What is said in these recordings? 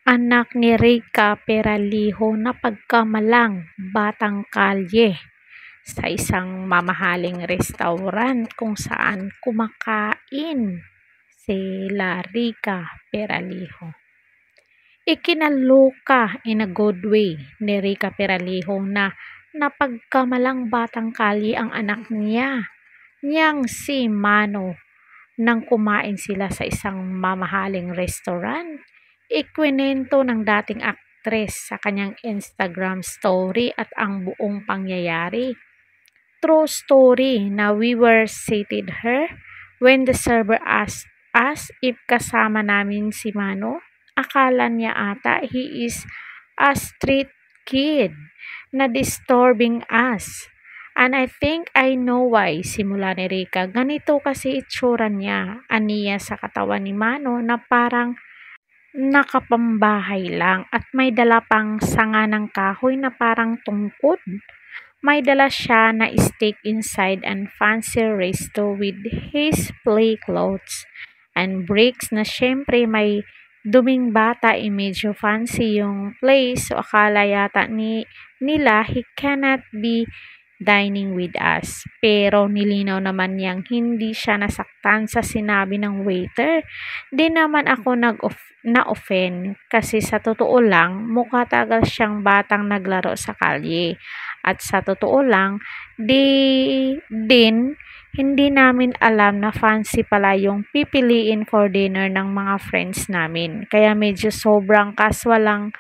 Anak ni Rica Peralijo na pagkamalang batang kalye sa isang mamahaling restaurant kung saan kumakain sila Rica Peralijo. Ikinaloka in a good way ni Rica Peralijo na napagkamalang batang kalye ang anak niyang si Mano nang kumain sila sa isang mamahaling restaurant. Ikwinento ng dating aktres sa kanyang Instagram story at ang buong pangyayari. True story na we were seated here when the server asked us if kasama namin si Mano. Akala niya ata he is a street kid na disturbing us. And I think I know why, simula ni Rica. Ganito kasi itsura niya, aniya sa katawan ni Mano na parang nakapambahay lang at may dala pang sanga ng kahoy na parang tungkod. May dala siya na steak inside and fancy resto with his play clothes and bricks na syempre may duming bata medyo fancy yung place so akala yata nila he cannot be dining with us. Pero nilinaw naman niyang hindi siya nasaktan sa sinabi ng waiter. Di naman ako na-offend kasi sa totoo lang mukha talaga siyang batang naglaro sa kalye. At sa totoo lang, hindi namin alam na fancy pala yung pipiliin for dinner ng mga friends namin. Kaya medyo sobrang casual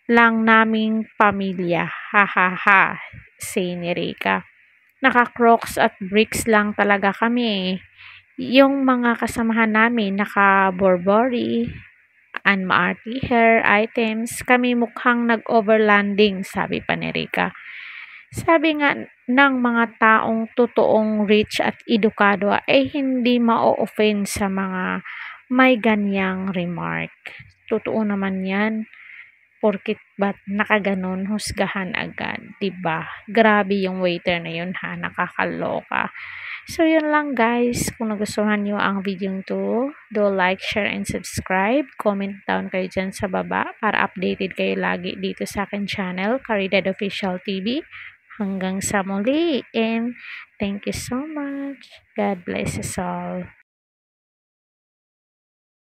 naming pamilya. Ha ha ha, say ni Rica. Naka-crocs at bricks lang talaga kami. Yung mga kasamahan namin naka-Burberry and maarty hair items. Kami mukhang nag-overlanding, sabi pa ni Rica. Sabi nga ng mga taong totoong rich at edukado ay hindi ma-offend sa mga may ganyang remark. Totoo naman yan. Porkit ba't nakaganon, husgahan agad, 'di ba? Grabe yung waiter na yun ha, nakakaloka. So yun lang guys, kung nagustuhan niyo ang video to, do like, share, and subscribe. Comment down kayo dyan sa baba para updated kayo lagi dito sa akin channel, Caridad Official TV. Hanggang sa muli and thank you so much. God bless us all.